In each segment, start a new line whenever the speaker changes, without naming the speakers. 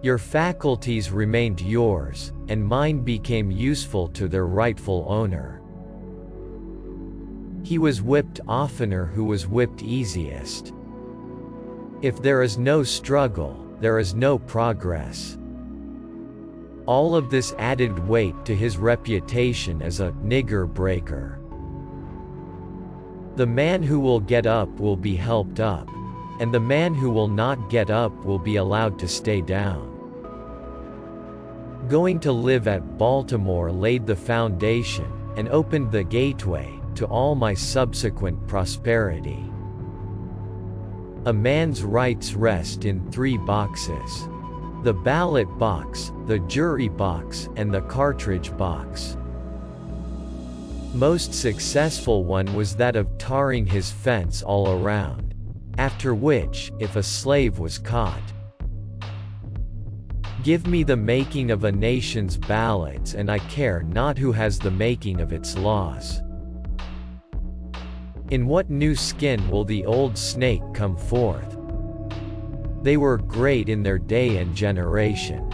Your faculties remained yours, and mine became useful to their rightful owner. He was whipped oftener who was whipped easiest. If there is no struggle, there is no progress. All of this added weight to his reputation as a nigger breaker. The man who will get up will be helped up, and the man who will not get up will be allowed to stay down. Going to live at Baltimore laid the foundation, and opened the gateway, to all my subsequent prosperity. A man's rights rest in 3 boxes: the ballot box, the jury box, and the cartridge box. Most successful one was that of tarring his fence all around, after which, if a slave was caught, give me the making of a nation's ballots and I care not who has the making of its laws. In what new skin will the old snake come forth? They were great in their day and generation.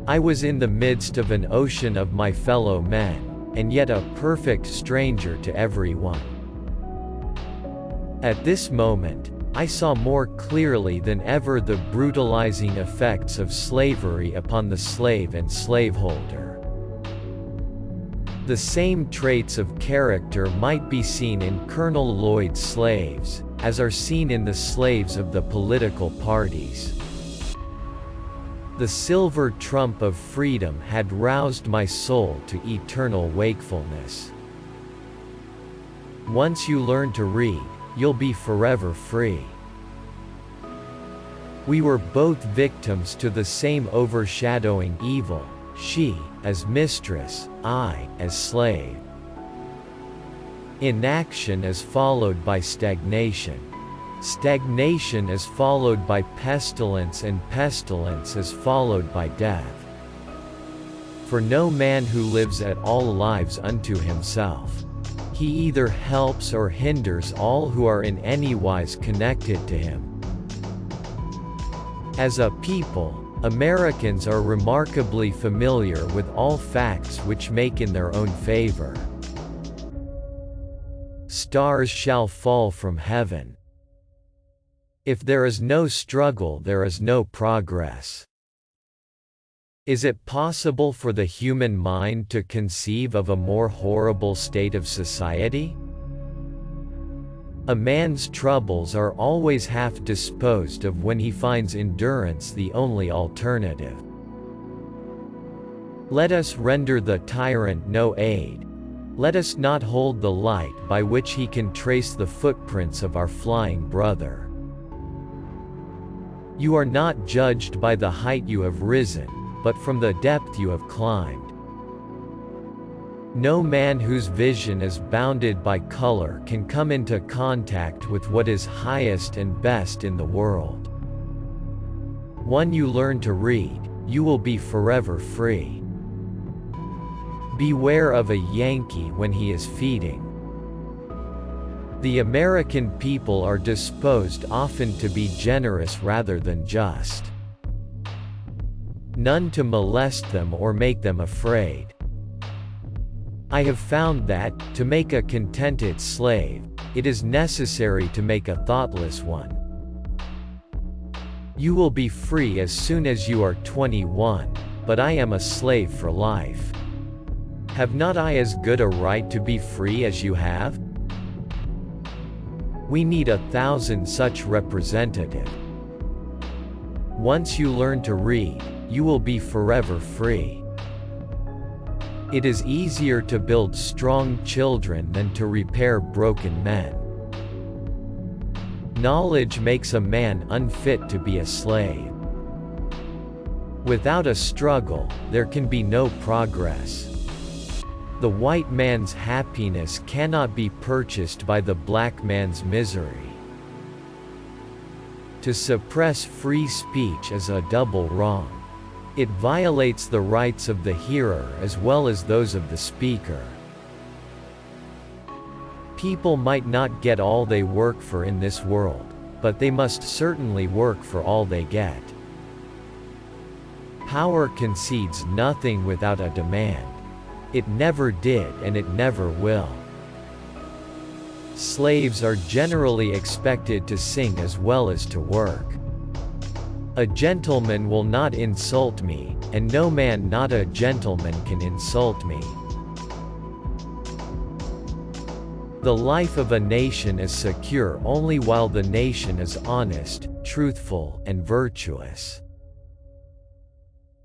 I was in the midst of an ocean of my fellow men, and yet a perfect stranger to everyone. At this moment, I saw more clearly than ever the brutalizing effects of slavery upon the slave and slaveholder. The same traits of character might be seen in Colonel Lloyd's slaves, as are seen in the slaves of the political parties. The silver trump of freedom had roused my soul to eternal wakefulness. Once you learn to read, you'll be forever free. We were both victims to the same overshadowing evil, she, as mistress, I, as slave. Inaction is followed by stagnation. Stagnation is followed by pestilence, and pestilence is followed by death. For no man who lives at all lives unto himself. He either helps or hinders all who are in any wise connected to him. As a people, Americans are remarkably familiar with all facts which make in their own favor. Stars shall fall from heaven. If there is no struggle, there is no progress. Is it possible for the human mind to conceive of a more horrible state of society? A man's troubles are always half disposed of when he finds endurance the only alternative. Let us render the tyrant no aid. Let us not hold the light by which he can trace the footprints of our flying brother. You are not judged by the height you have risen, but from the depth you have climbed. No man whose vision is bounded by color can come into contact with what is highest and best in the world. When you learn to read, you will be forever free. Beware of a Yankee when he is feeding. The American people are disposed often to be generous rather than just. None to molest them or make them afraid. I have found that, to make a contented slave, it is necessary to make a thoughtless one. You will be free as soon as you are 21, but I am a slave for life. Have not I as good a right to be free as you have? We need 1,000 such representatives. Once you learn to read, you will be forever free. It is easier to build strong children than to repair broken men. Knowledge makes a man unfit to be a slave. Without a struggle, there can be no progress. The white man's happiness cannot be purchased by the black man's misery. To suppress free speech is a double wrong. It violates the rights of the hearer as well as those of the speaker. People might not get all they work for in this world, but they must certainly work for all they get. Power concedes nothing without a demand. It never did and it never will. Slaves are generally expected to sing as well as to work. A gentleman will not insult me, and no man not a gentleman can insult me. The life of a nation is secure only while the nation is honest, truthful, and virtuous.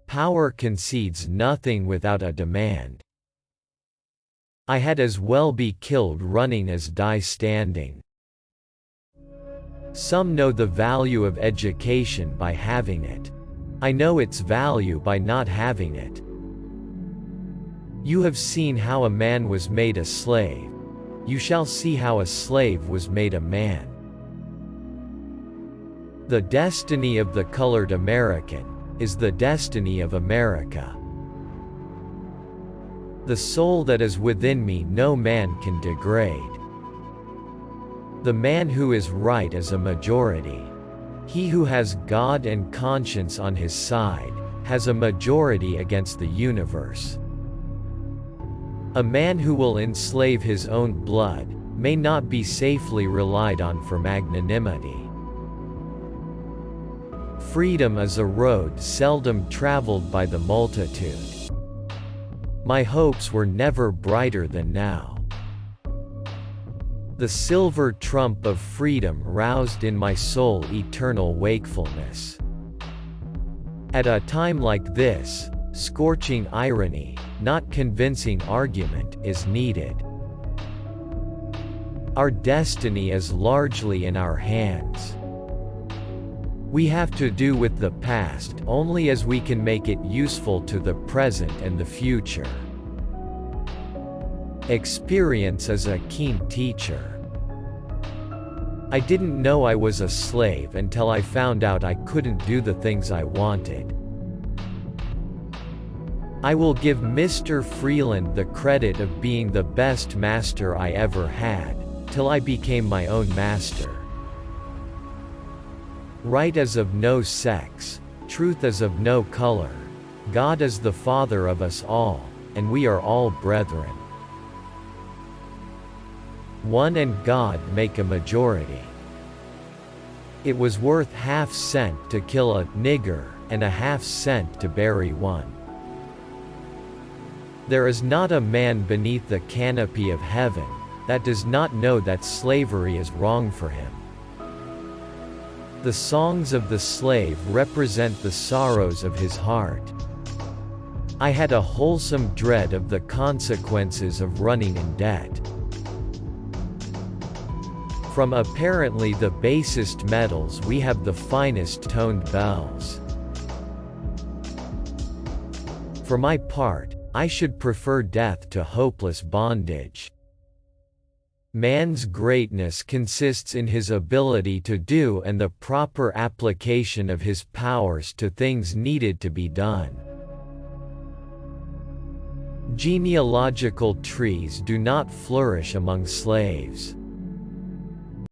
Power concedes nothing without a demand. I had as well be killed running as die standing. Some know the value of education by having it. I know its value by not having it. You have seen how a man was made a slave. You shall see how a slave was made a man. The destiny of the colored American is the destiny of America. The soul that is within me no man can degrade. The man who is right is a majority. He who has God and conscience on his side has a majority against the universe. A man who will enslave his own blood may not be safely relied on for magnanimity. Freedom is a road seldom traveled by the multitude. My hopes were never brighter than now. The silver trump of freedom roused in my soul eternal wakefulness. At a time like this, scorching irony, not convincing argument, is needed. Our destiny is largely in our hands. We have to do with the past only as we can make it useful to the present and the future. Experience is a keen teacher. I didn't know I was a slave until I found out I couldn't do the things I wanted. I will give Mr. Freeland the credit of being the best master I ever had, till I became my own master. Right is of no sex, truth is of no color, God is the Father of us all, and we are all brethren. One and God make a majority. It was worth ½ cent to kill a nigger, and ½ cent to bury one. There is not a man beneath the canopy of heaven that does not know that slavery is wrong for him. The songs of the slave represent the sorrows of his heart. I had a wholesome dread of the consequences of running in debt. From apparently the basest metals we have the finest toned bells. For my part, I should prefer death to hopeless bondage. Man's greatness consists in his ability to do and the proper application of his powers to things needed to be done. Genealogical trees do not flourish among slaves.